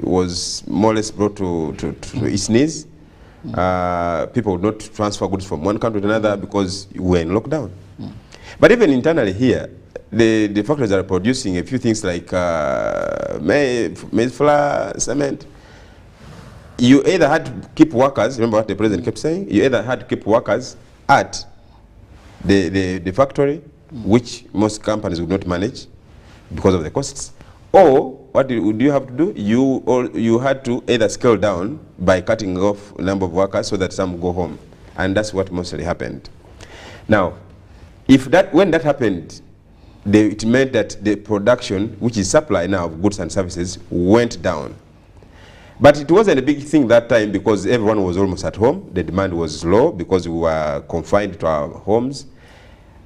was more or less brought to its knees. People would not transfer goods from one country to another because we were in lockdown. But even internally here, the factories are producing a few things like maize flour, cement. You either had to keep workers, remember what the president kept saying? You either had to keep workers at the factory, which most companies would not manage because of the costs, or what do you have to do? You had to either scale down by cutting off a number of workers so that some go home, and that's what mostly happened. Now, when that happened, it meant that the production, which is supply now of goods and services, went down. But it wasn't a big thing that time because everyone was almost at home. The demand was low because we were confined to our homes.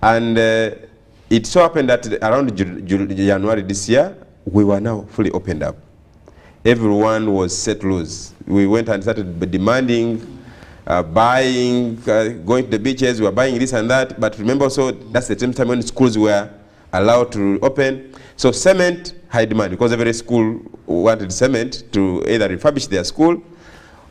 And it so happened that around January this year, we were now fully opened up. Everyone was set loose. We went and started demanding, buying, going to the beaches. We were buying this and that. But remember also, that's the same time when schools were allowed to open. So cement, high demand, because every school wanted cement to either refurbish their school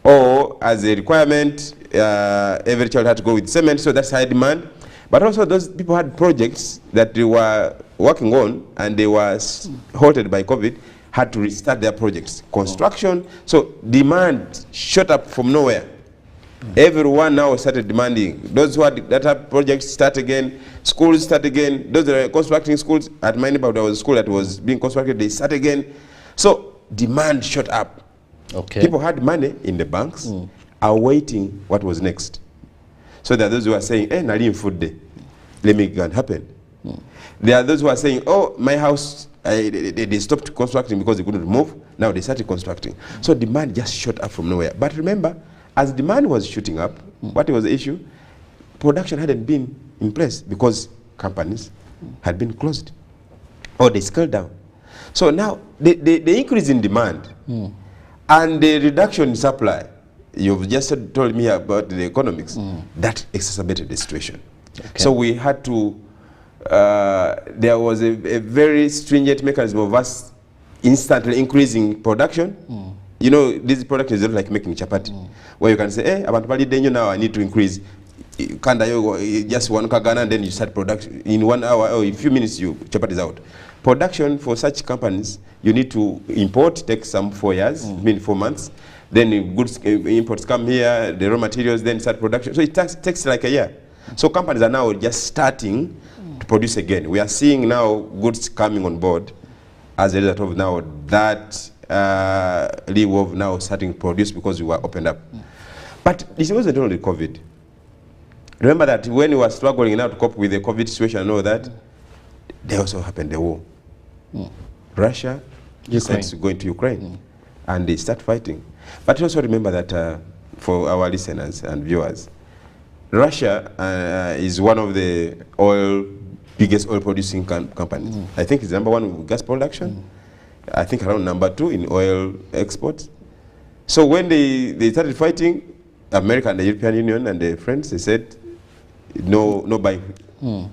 or as a requirement, every child had to go with cement, so that's high demand. But also those people had projects that they were working on and they were halted by COVID, had to restart their projects. Construction, so demand shot up from nowhere. Everyone now started demanding. Those who had that have projects start again, schools start again. Those that are constructing schools, at my neighborhood there was a school that was being constructed, they start again. So demand shot up. Okay. People had money in the banks, awaiting what was next. So there are those who are saying, hey, Nalim food day, let me go and happen. There are those who are saying, oh, my house, they stopped constructing because they couldn't move. Now they started constructing. So demand just shot up from nowhere. But remember, as demand was shooting up, what was the issue? Production hadn't been in place because companies had been closed or they scaled down. So now the increase in demand and the reduction in supply, you've just told me about the economics, that exacerbated the situation. Okay. So we had to, there was a very stringent mechanism of us instantly increasing production. You know, this product is not like making chapati, where you can say, hey, abantu now I need to increase. Just one kagana, and then you start production. In 1 hour or a few minutes, chapati is out. Production for such companies, you need to import, take some 4 years, I mean 4 months. Then goods imports come here, the raw materials, then start production. So it takes like a year. So companies are now just starting to produce again. We are seeing now goods coming on board as a result of now that leave of now starting to produce because we were opened up. But it wasn't only COVID. Remember that when we were struggling now to cope with the COVID situation and all that, there also happened the war. Russia decides to go into Ukraine and they start fighting. But also remember that for our listeners and viewers, Russia is one of the biggest oil producing companies. I think it's the #1 with gas production. I think around #2 in oil exports. So when they started fighting, America and the European Union and their friends, they said, no buying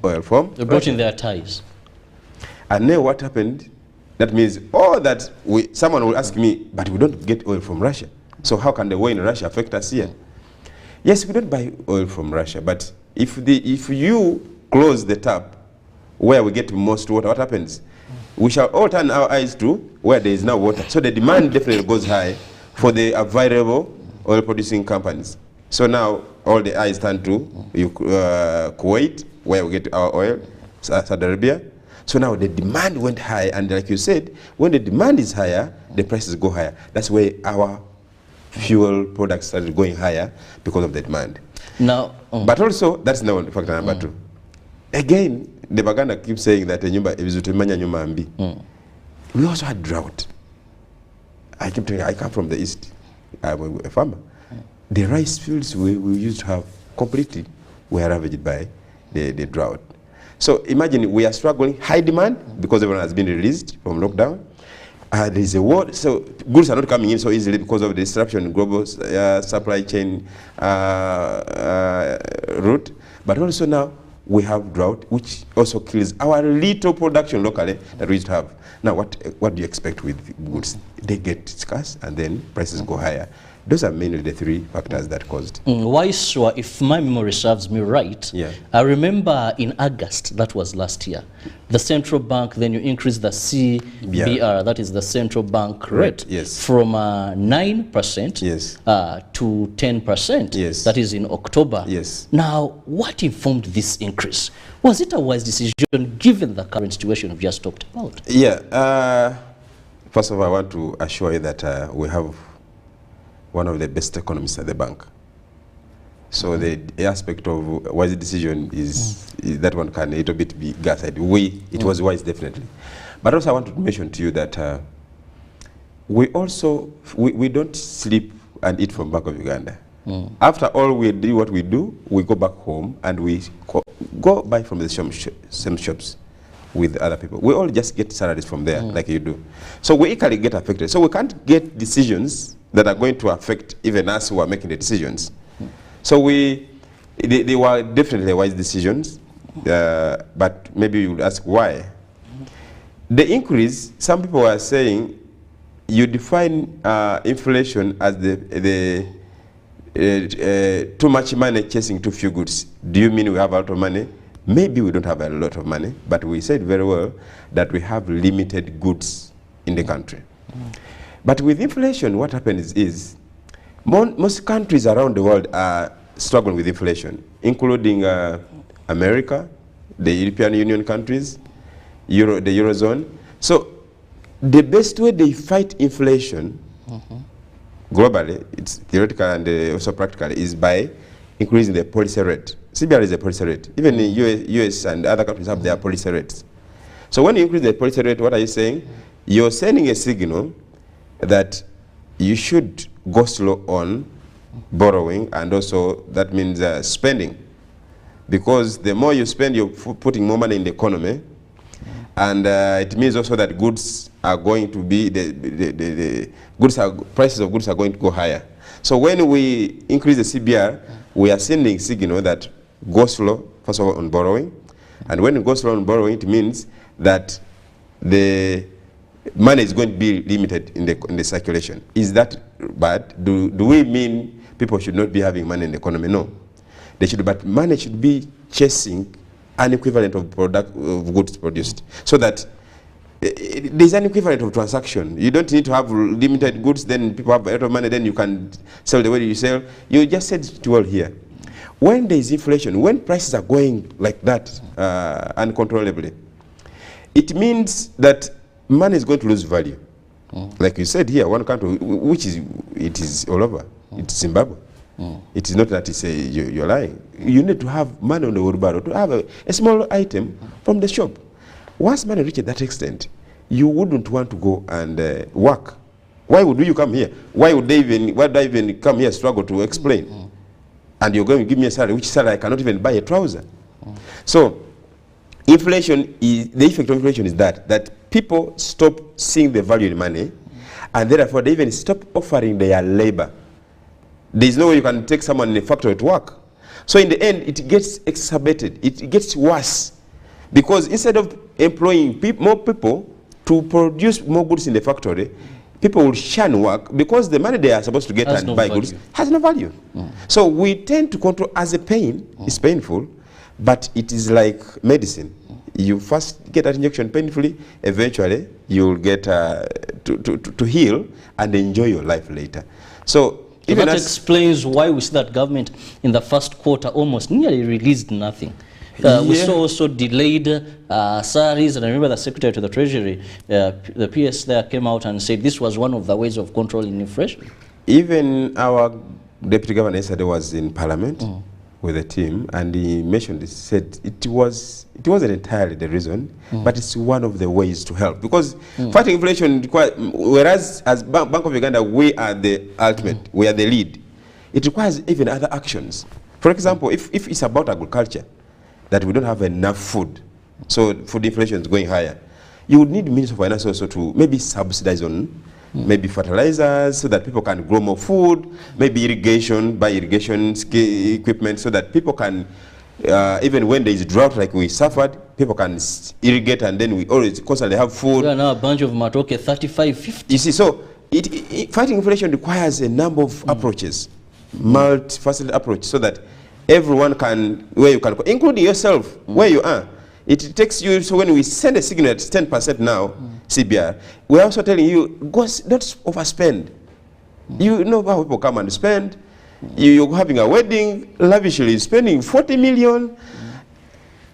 oil from. They brought in their ties. And then what happened? That means someone will ask me, but we don't get oil from Russia. So how can the war in Russia affect us here? Yes, we don't buy oil from Russia, but if you close the tap where we get most water, what happens? We shall all turn our eyes to where there is now water. So the demand definitely goes high for the available oil producing companies. So now all the eyes turn to Kuwait, where we get our oil, Saudi Arabia. So now the demand went high, and like you said, when the demand is higher, the prices go higher. That's where our fuel products started going higher because of the demand. Now, but also, that's now factor #2. Again, the Baganda keeps saying that we also had drought. I keep telling you, I come from the east. I'm a farmer. The rice fields we used to have completely were ravaged by the drought. So imagine we are struggling, high demand because everyone has been released from lockdown. There is a war, so goods are not coming in so easily because of the disruption in global supply chain route. But also now we have drought, which also kills our little production locally that we used to have. Now, what do you expect with goods? They get scarce and then prices go higher. Those are mainly the three factors that caused. Why sure, if my memory serves me right, I remember in August, that was last year, the central bank, then you increased the CBR, that is the central bank rate, from 9% to 10%. That is in October. Now, what informed this increase? Was it a wise decision given the current situation we've just talked about? First of all, I want to assure you that we have one of the best economists at the bank. So the aspect of wise decision is that one can a little bit be gassed. It was wise, definitely. But also I want to mention to you that we don't sleep and eat from Bank of Uganda. After all we do what we do, we go back home and we go buy from the same shops with other people. We all just get salaries from there, like you do. So we equally get affected. So we can't get decisions that are going to affect even us who are making the decisions. So they were definitely wise decisions, but maybe you would ask why. The increase, some people are saying, you define inflation as too much money chasing too few goods. Do you mean we have a lot of money? Maybe we don't have a lot of money, but we said very well that we have limited goods in the country. But with inflation, what happens is most countries around the world are struggling with inflation, including America, the European Union countries, the Eurozone. So the best way they fight inflation globally, it's theoretical and also practical, is by increasing the policy rate. CBR is a policy rate. Even in US and other countries have their policy rates. So when you increase the policy rate, what are you saying? You're sending a signal that you should go slow on borrowing, and also that means spending, because the more you spend, you're putting more money in the economy, and it means also that goods are going to be prices of goods are going to go higher. So when we increase the CBR, we are sending signal that go slow first of all on borrowing, and when you go slow on borrowing, it means that the money is going to be limited in the circulation. Is that bad? Do we mean people should not be having money in the economy? No. They should, but money should be chasing an equivalent of goods produced, so that there's an equivalent of transaction. You don't need to have limited goods, then people have a lot of money, then you can sell the way you sell. You just said it well here. When there is inflation, when prices are going like that uncontrollably, it means that money is going to lose value. Like you said here, one country, which it is all over. It's Zimbabwe. It is not that you're lying. You need to have money on the wheelbarrow to have a small item from the shop. Once money reaches that extent, you wouldn't want to go and work. Why would you come here? Why would I even come here struggle to explain? And you're going to give me a salary, which salary I cannot even buy a trouser. So inflation is, the effect of inflation is that people stop seeing the value in money, and therefore they even stop offering their labor. There's no way you can take someone in a factory to work. So in the end, it gets exacerbated. It gets worse, because instead of employing more people to produce more goods in the factory, people will shun work because the money they are supposed to get and buy goods has no value. So we tend to control as a pain. It's painful, but it is like medicine. You first get that injection painfully, eventually you'll get to heal and enjoy your life later. So even that explains why we see that government in the first quarter almost nearly released nothing. We saw also delayed salaries, and I remember the Secretary to the Treasury, the PS there, came out and said this was one of the ways of controlling inflation. Even our Deputy Governor yesterday was in Parliament with the team, and he mentioned this, said it wasn't entirely the reason, but it's one of the ways to help, because fighting inflation requires, whereas as Bank of Uganda we are the ultimate, we are the lead, it requires even other actions. For example, if it's about agriculture, that we don't have enough food, so food inflation is going higher, you would need Minister of Finance also to maybe subsidize on maybe fertilizers so that people can grow more food, maybe irrigation, buy irrigation equipment so that people can Even when there is drought like we suffered, people can irrigate, and then we always constantly have food. Yeah, now a bunch of matoke 35, 50. You see, so fighting inflation requires a number of approaches, multifaceted approach, so that everyone can, where you can, including yourself, where you are. It takes you, so when we send a signal at 10% now, CBR, we're also telling you, go, don't overspend. You know how people come and spend. You're having a wedding, lavishly spending 40 million,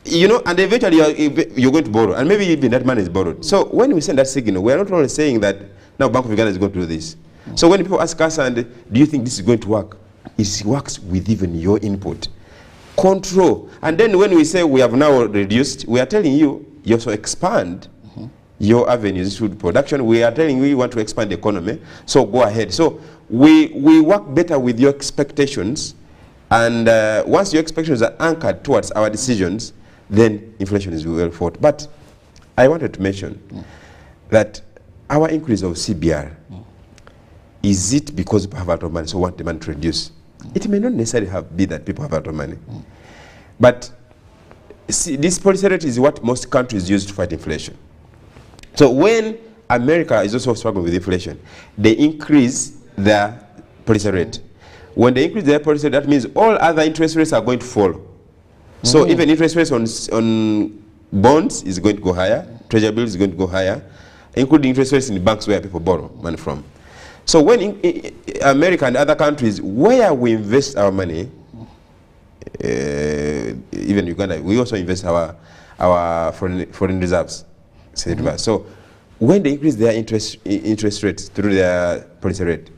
you know, and eventually you're going to borrow, and maybe even that money is borrowed. So when we send that signal, we're not only saying that now Bank of Uganda is going to do this. So when people ask us, and do you think this is going to work? It works with even your input. Control. And then when we say we have now reduced, we are telling you, you also expand your avenues to production. We are telling you, we want to expand the economy, so go ahead. So we work better with your expectations, and once your expectations are anchored towards our decisions, then inflation is well fought. But I wanted to mention that our increase of CBR, is it because people have a lot of money, so want the money to reduce? It may not necessarily be that people have a lot of money. But see, this policy rate is what most countries use to fight inflation. So when America is also struggling with inflation, they increase their policy rate. When they increase their policy rate, that means all other interest rates are going to follow. So even interest rates on bonds is going to go higher, treasury bills is going to go higher, including interest rates in the banks where people borrow money from. So when in America and other countries where we invest our money, even Uganda, we also invest our foreign reserves. So when they increase their interest rates through their policy rate,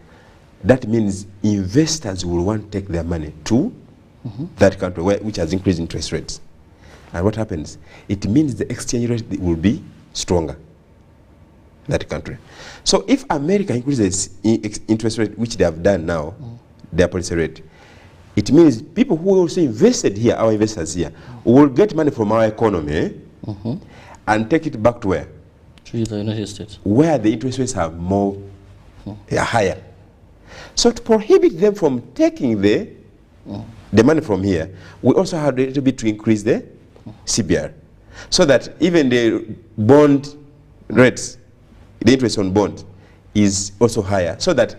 that means investors will want to take their money to that country which has increased interest rates. And what happens? It means the exchange rate will be stronger. That country. So if America increases interest rate, which they have done now, their policy rate, it means people who also invested here, our investors here, will get money from our economy and take it back to where? To the United States. Where the interest rates are more higher. So to prohibit them from taking the money from here, we also had a little bit to increase the CBR, so that even the bond rates, the interest on bond is also higher, so that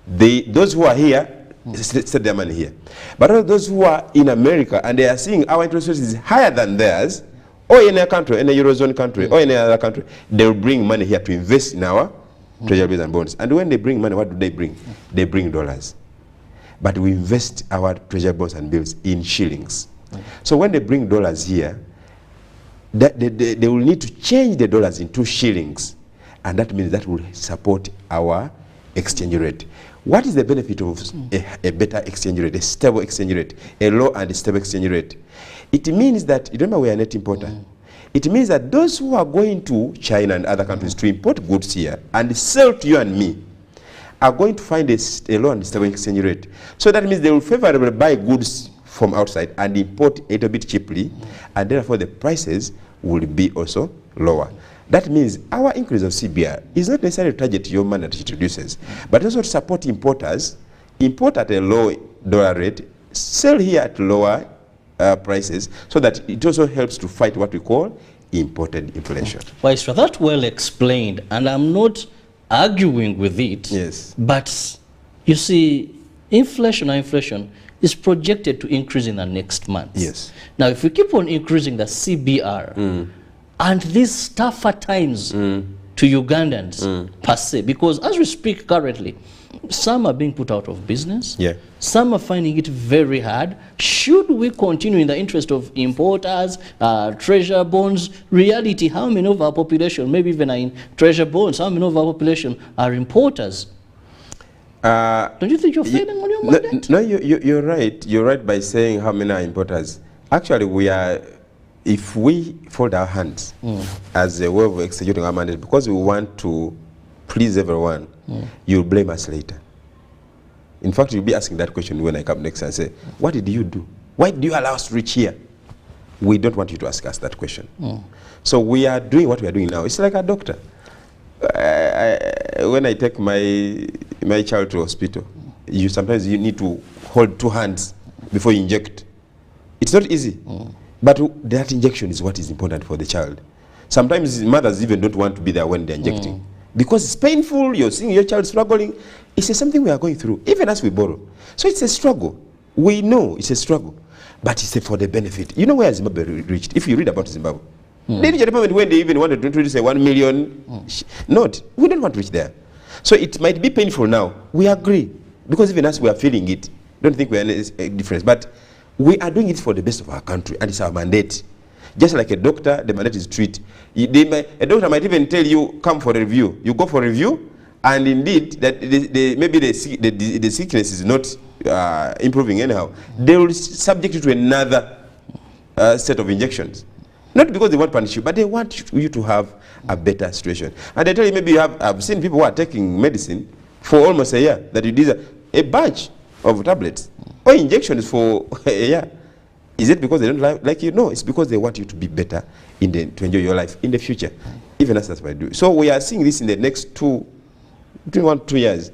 those who are here set their money here. But all those who are in America and they are seeing our interest rate is higher than theirs, or in a country, in a Eurozone country, or in another country, they will bring money here to invest in our treasury bills and bonds. And when they bring money, what do they bring? They bring dollars. But we invest our treasury bonds and bills in shillings. So when they bring dollars here, they will need to change the dollars into shillings. And that means that will support our exchange rate. What is the benefit of a better exchange rate, a stable exchange rate, a low and stable exchange rate? It means that, you remember we are a net importer. It means that those who are going to China and other countries to import goods here and sell to you and me are going to find a low and stable exchange rate. So that means they will favorably buy goods from outside and import a little bit cheaply, and therefore the prices will be also lower. That means our increase of CBR is not necessarily to target your money that it reduces, but also to support importers, import at a low dollar rate, sell here at lower prices, so that it also helps to fight what we call imported inflation. Viceroy, that well explained, and I'm not arguing with it. Yes. But you see, inflation is projected to increase in the next month. Yes. Now, if we keep on increasing the CBR, and these tougher times to Ugandans per se, because as we speak currently, some are being put out of business. Yeah. Some are finding it very hard. Should we continue in the interest of importers, treasure bonds? Reality, how many of our population, maybe even in treasure bonds, how many of our population are importers? Don't you think you're failing on your mandate? No, you're right. You're right by saying how many are importers. Actually, we are, if we fold our hands as a way of executing our mandate, because we want to please everyone, you'll blame us later. In fact, you'll be asking that question when I come next and say, what did you do? Why did you allow us to reach here? We don't want you to ask us that question. So we are doing what we are doing now. It's like a doctor. When I take my child to hospital, sometimes you need to hold two hands before you inject. It's not easy. But that injection is what is important for the child. Sometimes mothers even don't want to be there when they're injecting. Because it's painful, you're seeing your child struggling. It's something we are going through, even as we borrow. So it's a struggle. We know it's a struggle. But it's for the benefit. You know where Zimbabwe reached? If you read about Zimbabwe, they reached a moment when they even wanted to introduce a 1 million note. We don't want to reach there. So it might be painful now. We agree. Because even as we are feeling it, don't think we are a difference. But we are doing it for the best of our country, and it's our mandate. Just like a doctor, the mandate is treat. A doctor might even tell you, come for a review. You go for a review, and indeed, that maybe the sickness is not improving anyhow. They will subject you to another set of injections. Not because they want to punish you, but they want you to have a better situation. And I tell you, maybe I've seen people who are taking medicine for almost a year, that you deserve a batch of tablets or injections for a year. Is it because they don't like you? No, it's because they want you to be better to enjoy your life in the future. Even as that's what I do. So we are seeing this in the next between 1 to 2 years.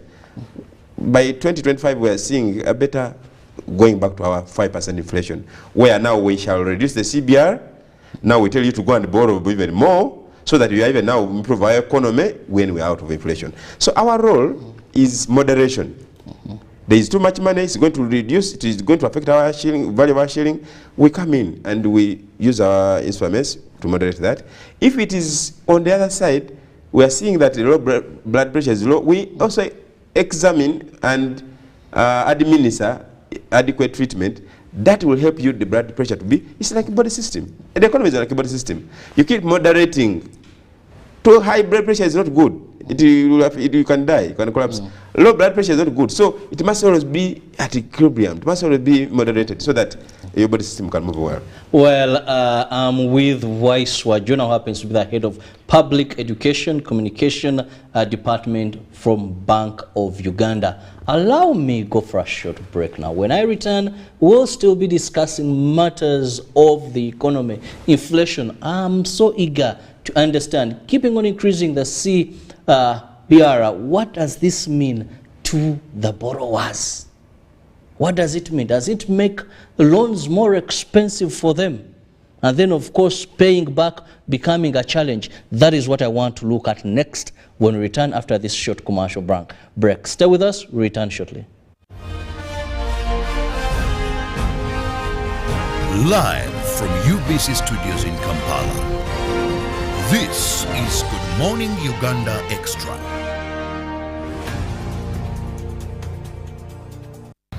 By 2025, we are seeing a better going back to our 5% inflation, where now we shall reduce the CBR. Now we tell you to go and borrow even more, so that we are even now improve our economy when we are out of inflation. So our role is moderation. There is too much money, it's going to reduce, it is going to affect our shilling, value of our shilling. We come in and we use our instruments to moderate that. If it is on the other side, we are seeing that the low blood pressure is low, we also examine and administer adequate treatment that will help you the blood pressure to be, it's like a body system. The economy is like a body system. You keep moderating. Too high blood pressure is not good. You can die, you can collapse. Low blood pressure is not good. So it must always be at equilibrium. It must always be moderated so that your body system can move well. Well, I'm with Waiswa Jonah, who happens to be the head of Public Education Communication Department from Bank of Uganda. Allow me go for a short break now. When I return, we'll still be discussing matters of the economy, inflation. I'm so eager to understand, keeping on increasing the CBR, what does this mean to the borrowers? What does it mean? Does it make loans more expensive for them? And then, of course, paying back becoming a challenge. That is what I want to look at next when we return after this short commercial break. Stay with us. We return shortly. Live from UBC Studios in Kampala. This is Good Morning Uganda Extra.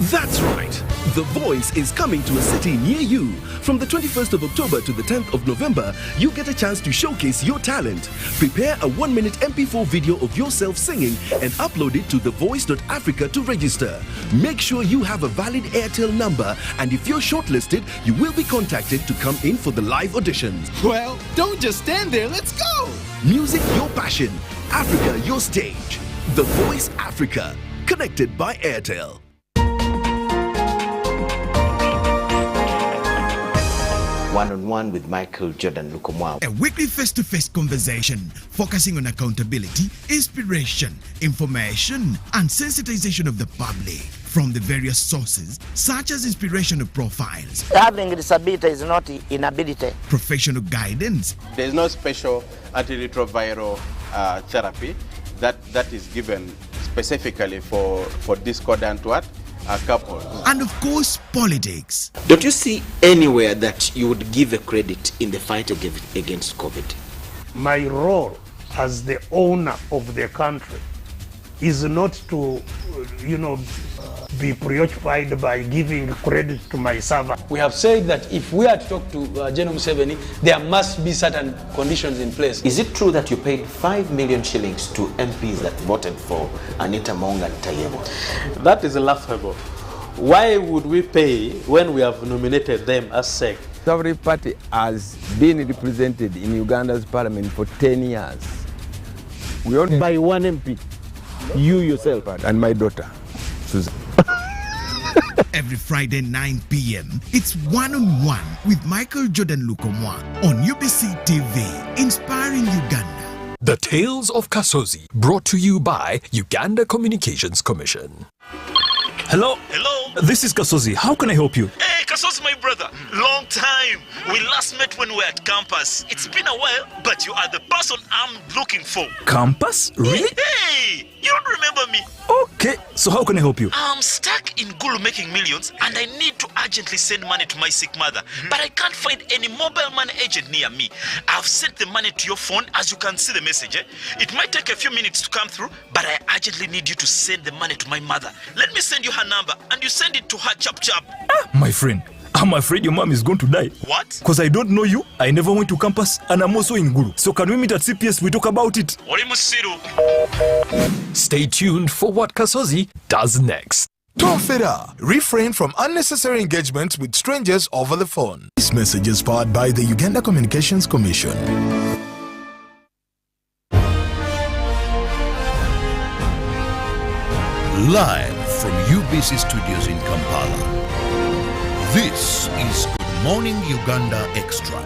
That's right. The Voice is coming to a city near you. From the 21st of October to the 10th of November, you get a chance to showcase your talent. Prepare a 1-minute MP4 video of yourself singing and upload it to thevoice.africa to register. Make sure you have a valid Airtel number, and if you're shortlisted, you will be contacted to come in for the live auditions. Well, don't just stand there, let's go! Music your passion, Africa your stage. The Voice Africa, connected by Airtel. One-on-one with Michael Jordan Lukomwa. A weekly face-to-face conversation focusing on accountability, inspiration, information, and sensitization of the public from the various sources such as inspirational profiles. Having a disability is not inability. Professional guidance. There is no special antiretroviral therapy that is given specifically for discordant couples. And of course, politics. Don't you see anywhere that you would give a credit in the fight against COVID? My role as the owner of the country is not to, be preoccupied by giving credit to my servant. We have said that if we are to talk to General Museveni, there must be certain conditions in place. Is it true that you paid 5 million shillings to MPs that voted for Anita Mong and Tayebo? That is laughable. Why would we pay when we have nominated them as SEC? Every party has been represented in Uganda's parliament for 10 years. We only by one MP, you yourself and my daughter, Susan. Every Friday 9 p.m. it's One-on-One with Michael Jordan Lukomwa on UBC TV, inspiring Uganda. The Tales of Kasozi, brought to you by Uganda Communications Commission. Hello? Hello? This is Kasozi. How can I help you? Hey, Kasos, my brother. Long time. We last met when we were at campus. It's been a while, but you are the person I'm looking for. Campus? Really? Hey, you don't remember me? Okay, so how can I help you? I'm stuck in Gulu making millions, and I need to urgently send money to my sick mother. But I can't find any mobile money agent near me. I've sent the money to your phone, as you can see the message. It might take a few minutes to come through, but I urgently need you to send the money to my mother. Let me send you her number, and you send it to her chap. My friend, I'm afraid your mom is going to die. What? Because I don't know you, I never went to campus, and I'm also in Gulu. So can we meet at CPS, we talk about it? Stay tuned for what Kasozi does next. Tofera, refrain from unnecessary engagement with strangers over the phone. This message is powered by the Uganda Communications Commission. Live from UBC Studios in Kampala. This is Good Morning Uganda Extra.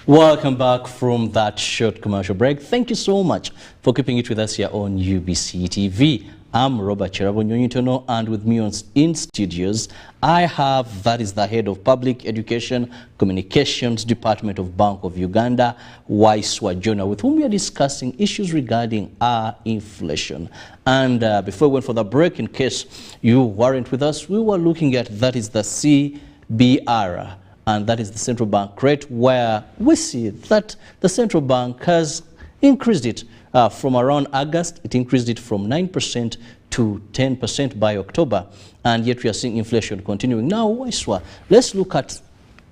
Welcome back from that short commercial break. Thank you so much for keeping it with us here on UBC TV. I'm Robert Cherabonyonyitono, and with me in studios, I have, that is the head of Public Education Communications Department of Bank of Uganda, Waiswa Jonah, with whom we are discussing issues regarding our inflation. And before we went for the break, in case you weren't with us, we were looking at, that is the CBR, and that is the central bank rate, where we see that the central bank has increased it from around August. It increased it from 9% to 10% by October, and yet we are seeing inflation continuing. Now, Waiswa, let's look at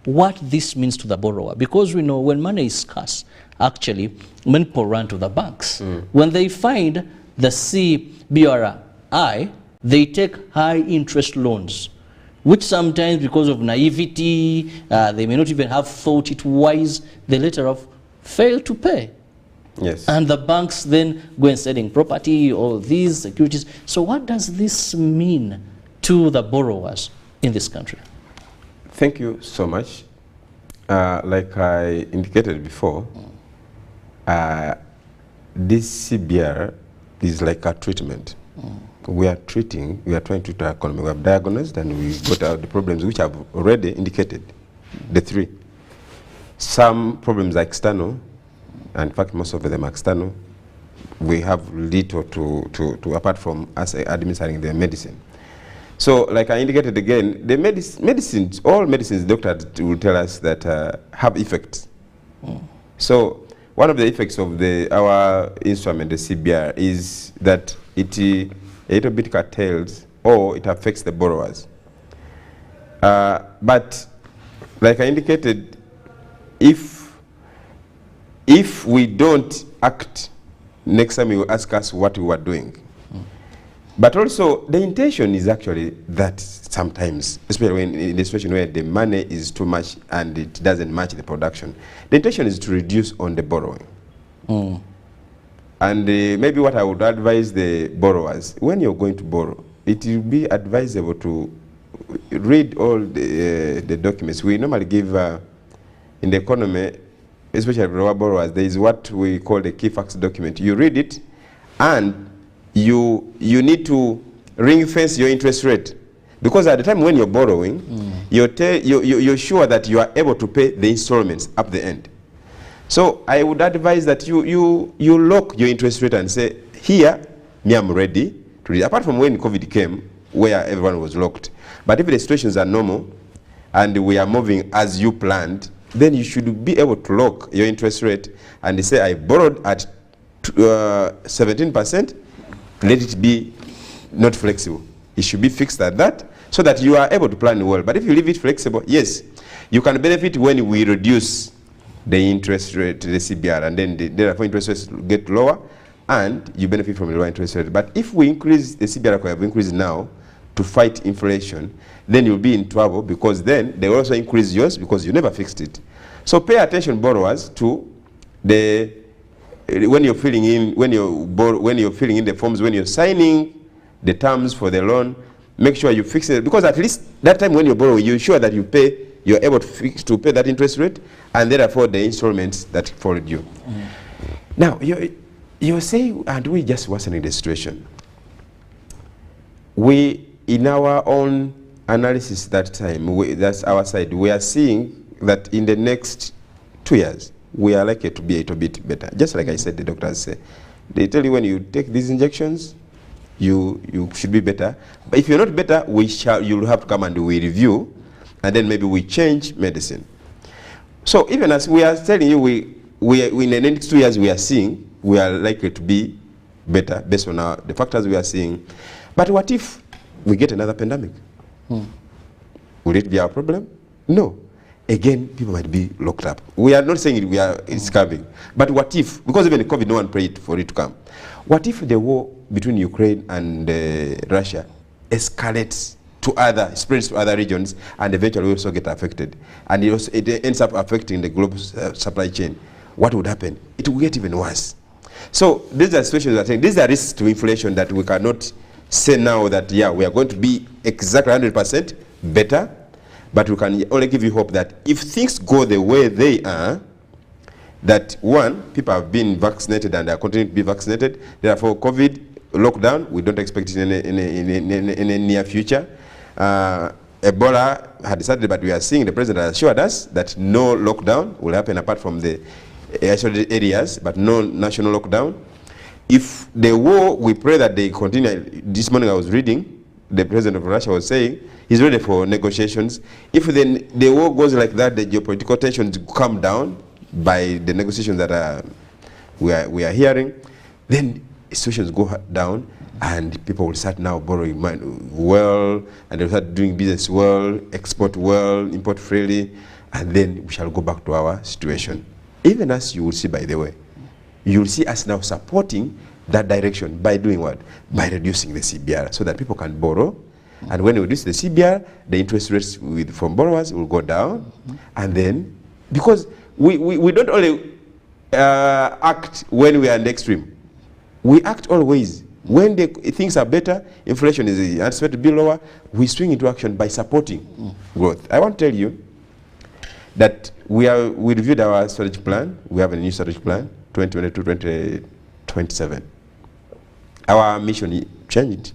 what this means to the borrower, because we know when money is scarce, actually, many people run to the banks. When they find the CBRI, they take high interest loans, which sometimes, because of naivety, they may not even have thought it wise, they later have failed to pay. Yes. And the banks then go and selling property, all these securities. So what does this mean to the borrowers in this country? Thank you so much. Like I indicated before, this CBR is like a treatment. We are trying to treat our economy. We have diagnosed and we got out the problems which I've already indicated, the three. Some problems are external, and in fact most of them are external. We have little to apart from us administering the medicine. So like I indicated again, the medicines, all medicines, doctors will tell us that have effects. So one of the effects of our instrument, the CBR, is that it a little bit curtails or it affects the borrowers. But like I indicated, if we don't act, next time you will ask us what we were doing. But also, the intention is actually that sometimes, especially when in a situation where the money is too much and it doesn't match the production, the intention is to reduce on the borrowing. And maybe what I would advise the borrowers, when you're going to borrow, it will be advisable to read all the documents. We normally give, in the economy, especially for our borrowers, there is what we call the key facts document. You read it, and you need to ring fence your interest rate, because at the time when you're borrowing, you're sure that you are able to pay the installments up the end. So I would advise that you lock your interest rate and say, here, me, I'm ready to read. Apart from when COVID came, where everyone was locked. But if the situations are normal and we are moving as you planned, then you should be able to lock your interest rate and say, I borrowed at 17%, let it be not flexible. It should be fixed at that, so that you are able to plan well. But if you leave it flexible, yes, you can benefit when we reduce the interest rate, the CBR, and then therefore interest rates get lower, and you benefit from the lower interest rate. But if we increase the CBR, we have increased now to fight inflation, then you'll be in trouble, because then they will also increase yours because you never fixed it. So pay attention, borrowers, to when you're filling in, when you're filling in the forms, when you're signing the terms for the loan, make sure you fix it, because at least that time when you're borrowing, you're sure that you pay you're able to pay that interest rate, and therefore the installments that followed you. Now, you say, and we just worsening the situation. We, in our own analysis that time, that's our side, we are seeing that in the next 2 years, we are likely to be a little bit better. Just like I said, the doctors say, they tell you when you take these injections, you should be better. But if you're not better, you'll have to come and we review, and then maybe we change medicine. So even as we are telling you, we in the next 2 years we are seeing, we are likely to be better based on the factors we are seeing. But what if we get another pandemic? Will it be our problem? No. Again, people might be locked up. We are not saying it's coming. But what if, because even COVID, no one prayed for it to come. What if the war between Ukraine and Russia escalates to spreads to other regions, and eventually we also get affected? And it ends up affecting the global supply chain. What would happen? It will get even worse. So these are situations I think, these are risks to inflation that we cannot say now that, yeah, we are going to be exactly 100% better, but we can only give you hope that if things go the way they are, that one, people have been vaccinated and are continuing to be vaccinated, therefore COVID lockdown, we don't expect it in the near future. Ebola had decided, but we are seeing the president has assured us that no lockdown will happen apart from the isolated areas, but no national lockdown. If the war, we pray that they continue. This morning I was reading, the president of Russia was saying he's ready for negotiations. If then the war goes like that, the geopolitical tensions come down by the negotiations that we are hearing, then situations go down, and people will start now borrowing money well, and they'll start doing business well, export well, import freely, and then we shall go back to our situation. Even as you will see, by the way, you will see us now supporting that direction by doing what? By reducing the CBR, so that people can borrow. And when we reduce the CBR, the interest rates from borrowers will go down. And then, because we don't only act when we are in the extreme, we act always. When things are better, inflation is expected to be lower, we swing into action by supporting growth. I want to tell you that we reviewed our strategic plan. We have a new strategic plan, 2022-2027. Our mission changed.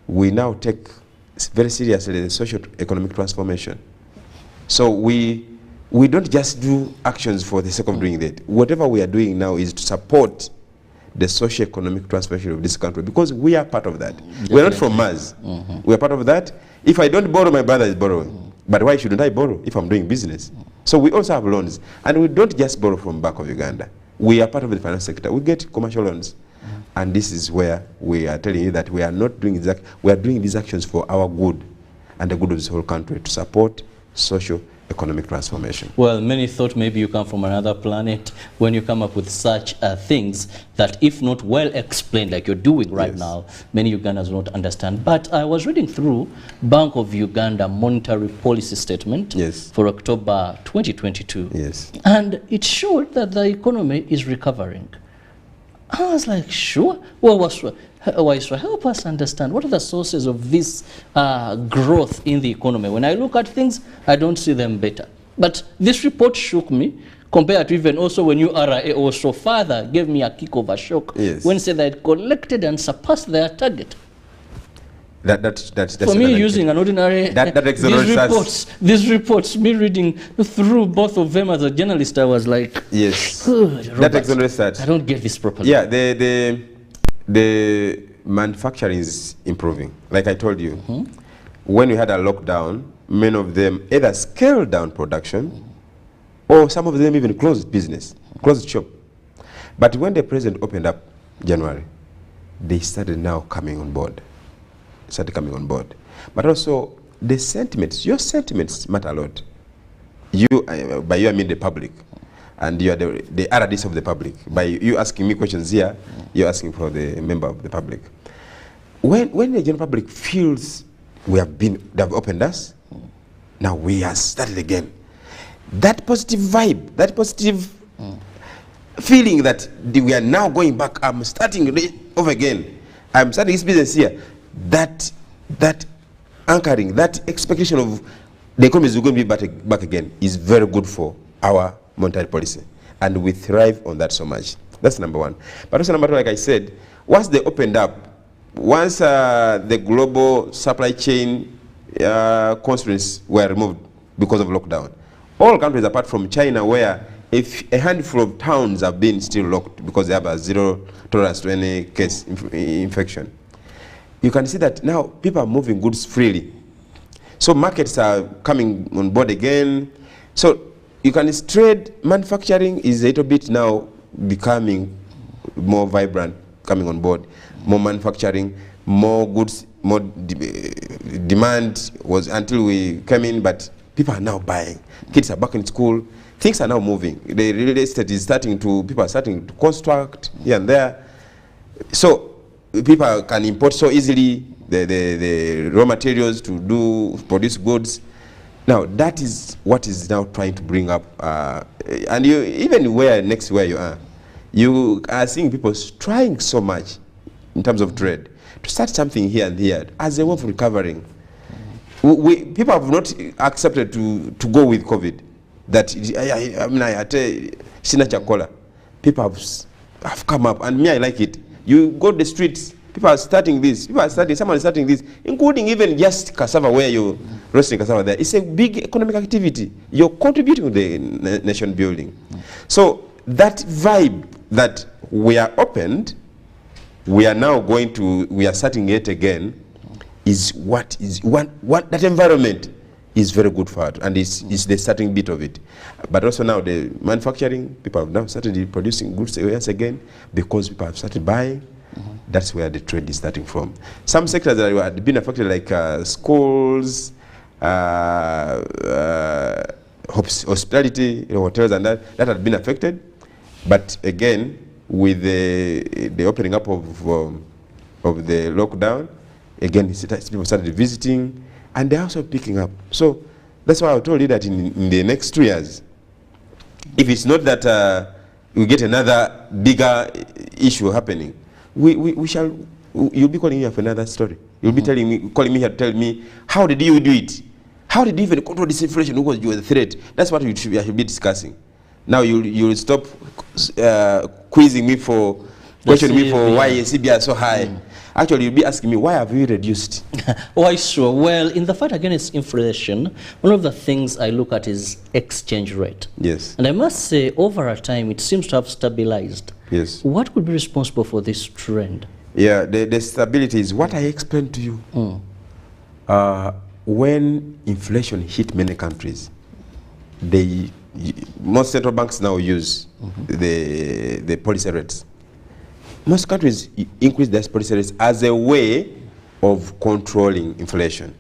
We now take very seriously the socio-economic transformation. So we don't just do actions for the sake of doing that. Whatever we are doing now is to support the socio-economic transformation of this country, because we are part of that. Definitely. We're not from Mars. We are part of that. If I don't borrow, my brother is borrowing. But why shouldn't I borrow if I'm doing business? So we also have loans. And we don't just borrow from back of Uganda. We are part of the finance sector. We get commercial loans. And this is where we are telling you that we are not doing we are doing these actions for our good and the good of this whole country, to support socio-economic transformation. Well, many thought maybe you come from another planet when you come up with such things that, if not well explained like you're doing right now, many Ugandans will not understand. But I was reading through Bank of Uganda monetary policy statement for October 2022. And it showed that the economy is recovering. I was like, sure? Well, help us understand, what are the sources of this growth in the economy? When I look at things, I don't see them better. But this report shook me, compared to even also when URA also further gave me a kick of a shock when said that it collected and surpassed their target. That's for me, using an ordinary these reports, me reading through both of them as a journalist, I was like, good, Robert, that exonerates that. I don't get this properly. Yeah, the manufacturing is improving. Like I told you, when we had a lockdown, many of them either scaled down production, or some of them even closed business, closed shop. But when the president opened up January, they started now coming on board. But also the sentiments, your sentiments matter a lot. You, by you I mean the public, and you are the RDs of the public. By you asking me questions here, you're asking for the member of the public. When the general public feels they have opened us, now we are started again. That positive vibe, that positive feeling that we are now going back, I'm starting over again, I'm starting this business here, that anchoring, that expectation of the economy is going to be back again, is very good for our monetary policy. And we thrive on that so much. That's number one. But also number two, like I said, once they opened up, once the global supply chain constraints were removed because of lockdown, all countries apart from China, where if a handful of towns have been still locked because they have a zero tolerance to any case infection, you can see that now people are moving goods freely. So markets are coming on board again. So you can trade, manufacturing is a little bit now becoming more vibrant, coming on board. More manufacturing, more goods, more demand was until we came in, but people are now buying. Kids are back in school. Things are now moving. The real estate is people are starting to construct here and there. So people can import so easily the raw materials to produce goods. Now that is what is now trying to bring up, and even where you are seeing people trying so much in terms of trade to start something here and there as a way of recovering. People have not accepted to go with COVID. That people have come up, and me, I like it. You go to the streets, people are starting this, someone is starting this, including even just cassava, where you're roasting cassava there. It's a big economic activity. You're contributing to the nation building. So that vibe that we are opened, we are now we are starting it again, is what that environment is very good for it, and is the starting bit of it. But also now the manufacturing, people have now started producing goods once again because people have started buying. That's where the trade is starting from. Some sectors that had been affected, like schools, hospitality, hotels, and that had been affected. But again, with the opening up of the lockdown, again, people started visiting, and they're also picking up. So that's why I told you that in the next 2 years, if it's not that we get another bigger issue happening, you'll be calling me for another story. You'll be calling me here to tell me, how did you do it? How did you even control this inflation? Because you were the threat. That's what I should be discussing. Now you'll stop questioning me for why CBR is so high. Actually, you'll be asking me, why have we reduced? Why so? Well, in the fight against inflation, one of the things I look at is exchange rate. Yes. And I must say, over a time, it seems to have stabilized. Yes. What could be responsible for this trend? Yeah, the stability is what I explained to you. When inflation hit many countries, most central banks now use the policy rates. Most countries increase their policy rates as a way of controlling inflation.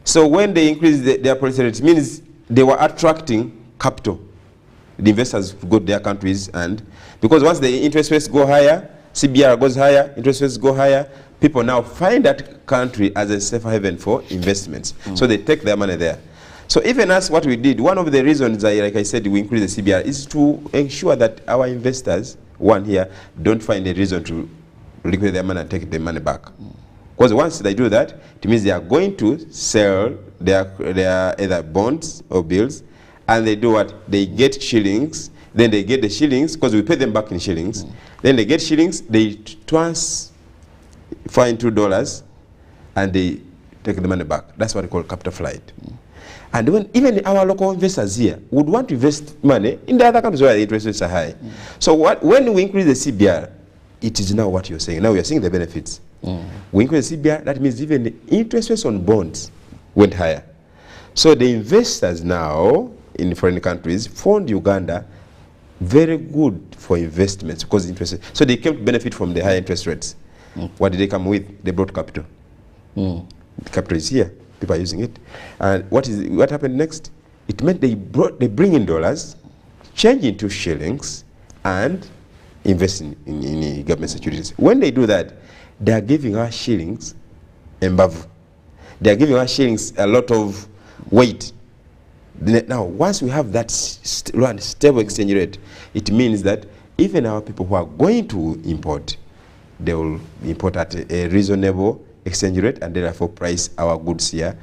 So when they increase their policy rates, it means they were attracting capital. The investors go to their countries, and because once the interest rates go higher, CBR goes higher, interest rates go higher, people now find that country as a safe haven for investments. So they take their money there. So even as what we did, one of the reasons, like I said, we increase the CBR is to ensure that our investors, don't find a reason to liquidate their money and take the money back. Because once they do that, it means they are going to sell their either bonds or bills, and they do what? They get shillings, then they get the shillings, because we pay them back in shillings, then they get shillings, they transfer into dollars, and they take the money back. That's what we call capital flight. And when even our local investors here would want to invest money in the other countries where the interest rates are high. So when we increase the CBR, it is now what you're saying. Now we are seeing the benefits. We increase the CBR, that means even the interest rates on bonds went higher. So the investors now in foreign countries found Uganda very good for investments because interest rates. So they came to benefit from the high interest rates. What did they come with? They brought capital. The capital is here. People are using it. And what happened next? It meant they bring in dollars, change into shillings, and invest in government securities. When they do that, they are giving our shillings embavu. They are giving our shillings a lot of weight. Now, once we have that stable exchange rate, it means that even our people who are going to import, they will import at a reasonable exchange rate, and therefore price our goods here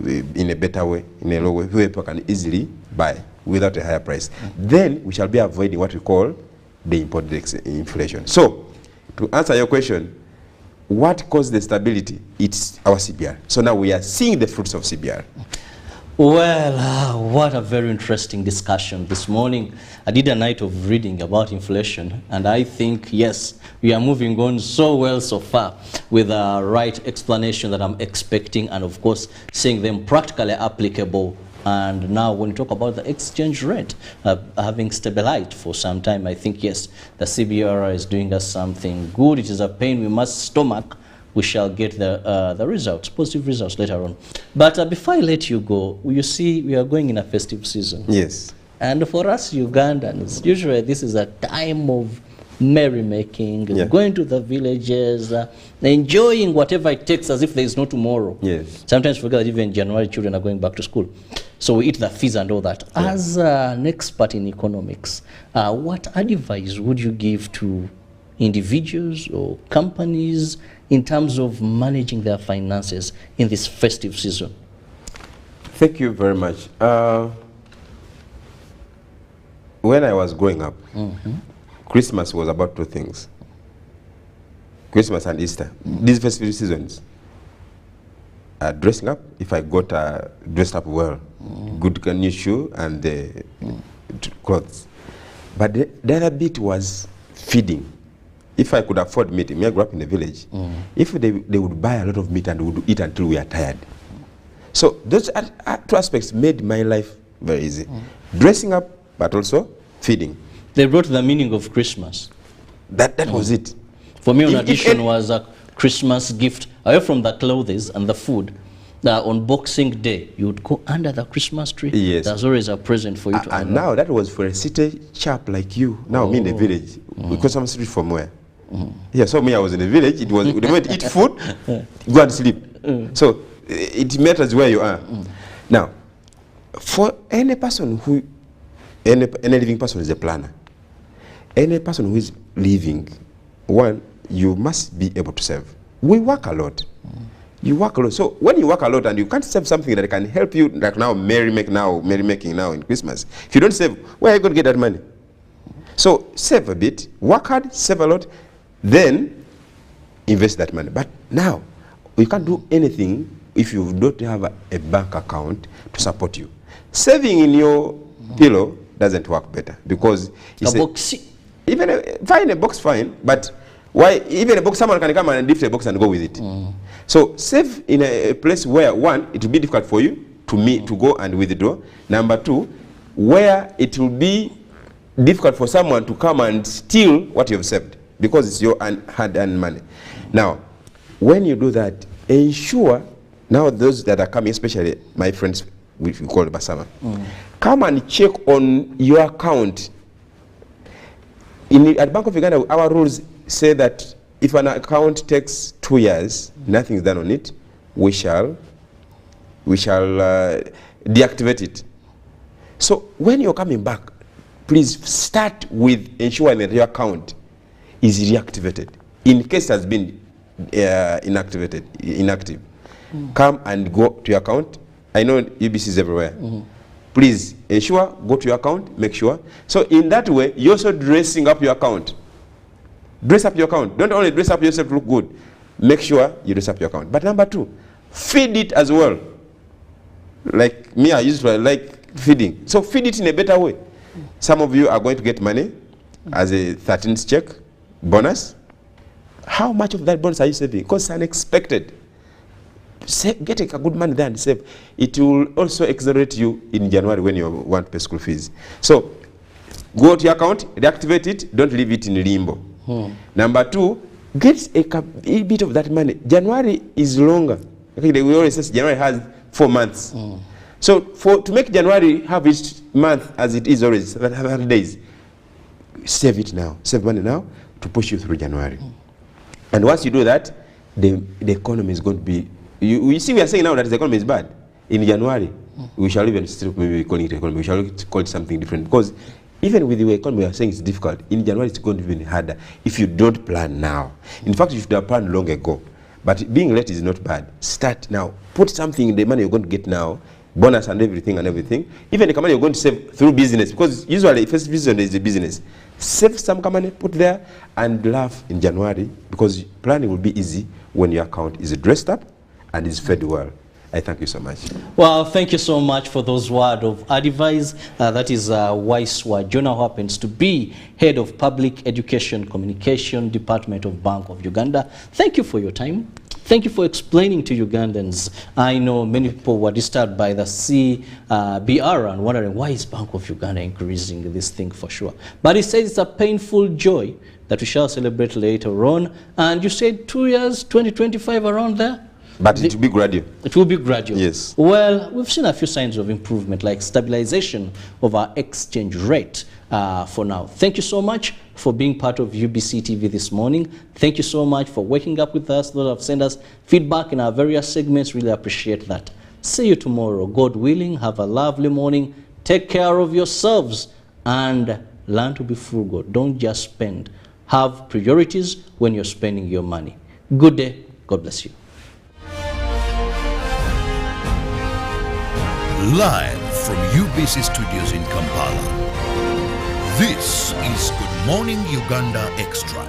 in a better way, in a low way, where people can easily buy without a higher price. Then we shall be avoiding what we call the imported inflation. So, to answer your question, what caused the stability? It's our CBR. So now we are seeing the fruits of CBR. Well, what a very interesting discussion this morning. I did a night of reading about inflation, and I think, yes, we are moving on so well so far with the right explanation that I'm expecting, and of course, seeing them practically applicable. And now when we talk about the exchange rate having stabilized for some time, I think, yes, the CBR is doing us something good. It is a pain we must stomach. We shall get the results, positive results later on. But before I let you go, you see, we are going in a festive season. Yes. And for us Ugandans, usually this is a time of merrymaking, going to the villages, enjoying whatever it takes as if there is no tomorrow. Yes. Sometimes forget that even in January children are going back to school. So we eat the fees and all that. Yeah. As an expert in economics, what advice would you give to individuals or companies in terms of managing their finances in this festive season? Thank you very much. When I was growing up, Christmas was about two things. Christmas and Easter. These festive seasons. Dressing up, if I got dressed up well, good new shoe and clothes. But the other bit was feeding. If I could afford meat, I grew up in the village, if they would buy a lot of meat and would eat until we are tired. So those two aspects made my life very easy. Dressing up, but also feeding. They brought the meaning of Christmas. That was it. For me, an addition was a Christmas gift, away from the clothes and the food. On Boxing Day, you would go under the Christmas tree. Yes. There's always a present for you to and now that was for a city chap like you. Now me in the village, because I'm straight from where? Yeah, so me, I was in the village. It was the moment eat food, go and sleep. So it matters where you are. Now, for any person who, any living person is a planner. Any person who is living, one, you must be able to save. We work a lot. You work a lot. So when you work a lot and you can't save something that can help you, like now merrymaking now in Christmas. If you don't save, where are you going to get that money? So save a bit, work hard, save a lot, then invest that money. But now, you can't do anything if you don't have a bank account to support you. Saving in your pillow doesn't work better because it's fine, a box fine, but why even a box, someone can come and lift a box and go with it. So save in a place where, one, it will be difficult for you to go and withdraw. Number two, where it will be difficult for someone to come and steal what you have saved because it's your hard-earned money. Now, when you do that, ensure, now those that are coming, especially my friends, which we call Basama, come and check on your account. At Bank of Uganda, our rules say that if an account takes 2 years, nothing is done on it, we shall deactivate it. So when you're coming back, please start with ensuring that your account is reactivated. In case it has been inactive, come and go to your account. I know UBC is everywhere. Please ensure, go to your account, make sure. So in that way, you're also dressing up your account. Dress up your account. Don't only dress up yourself to look good. Make sure you dress up your account. But number two, feed it as well. Like me, I usually like feeding. So feed it in a better way. Some of you are going to get money as a 13th check, bonus. How much of that bonus are you saving? Because it's unexpected. Get a good money there and save. It will also accelerate you in January when you want to pay school fees. So go to your account, reactivate it, don't leave it in limbo. Number two, get a bit of that money. January is longer. Okay, we always say January has 4 months. So to make January have each month as it is always 100 days, save it now. Save money now to push you through January. And once you do that, the economy is going to be. You see, we are saying now that the economy is bad. In January, we shall even still maybe calling it economy. We shall call it something different because even with the economy, we are saying it's difficult. In January, it's going to be even harder if you don't plan now. In fact, you should have planned long ago. But being late is not bad. Start now. Put something in the money you're going to get now, bonus and everything and everything. Even the money you're going to save through business, because usually first vision is a business. Save some money, put there, and laugh in January, because planning will be easy when your account is dressed up and is fed well. I thank you so much. Well, thank you so much for those words of advice. That is wise word. Jonah happens to be Head of Public Education Communication Department of Bank of Uganda. Thank you for your time. Thank you for explaining to Ugandans. I know many people were disturbed by the CBR and wondering why is Bank of Uganda increasing this thing for sure. But he says it's a painful joy that we shall celebrate later on. And you said 2 years, 2025 around there? But it will be gradual. It will be gradual. Yes. Well, we've seen a few signs of improvement, like stabilization of our exchange rate for now. Thank you so much for being part of UBC TV this morning. Thank you so much for waking up with us. Those have sent us feedback in our various segments. Really appreciate that. See you tomorrow. God willing, have a lovely morning. Take care of yourselves and learn to be frugal. Don't just spend. Have priorities when you're spending your money. Good day. God bless you. Live from UBC Studios in Kampala, this is Good Morning Uganda Extra.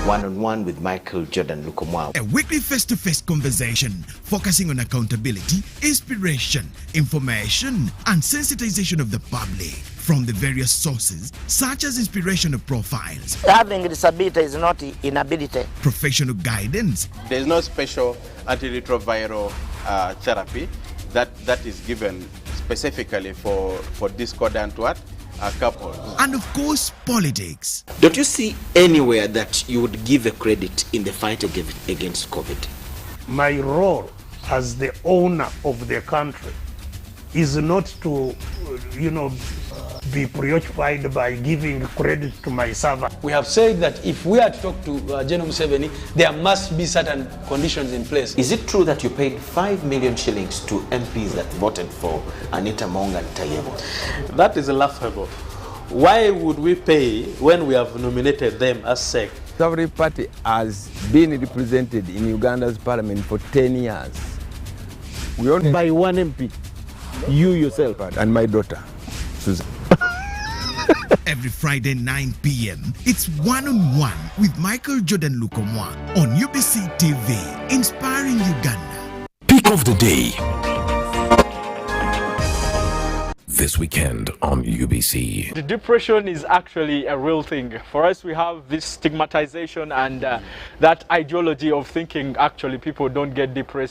One-on-one with Michael Jordan Lukomwa. A weekly face-to-face conversation focusing on accountability, inspiration, information, and sensitization of the public from the various sources such as inspirational profiles, Having disability is not inability. professional guidance, There is no special antiretroviral therapy that is given specifically for discordant couples. and of course politics. Don't you see anywhere that you would give a credit in the fight against COVID? My role as the owner of the country is not to, be preoccupied by giving credit to my servant. We have said that if we are to talk to General Museveni, there must be certain conditions in place. Is it true that you paid 5 million shillings to MPs that voted for Anita Monga and Tayebo? That is laughable. Why would we pay when we have nominated them as SEC? Every party has been represented in Uganda's parliament for 10 years. We only by one MP, you yourself and my daughter, Susan. Every Friday 9 p.m. it's one-on-one with Michael Jordan Lukomwa on UBC TV, inspiring Uganda. Pick of the day. This weekend on UBC. The depression is actually a real thing. For us, we have this stigmatization and that ideology of thinking actually people don't get depressed.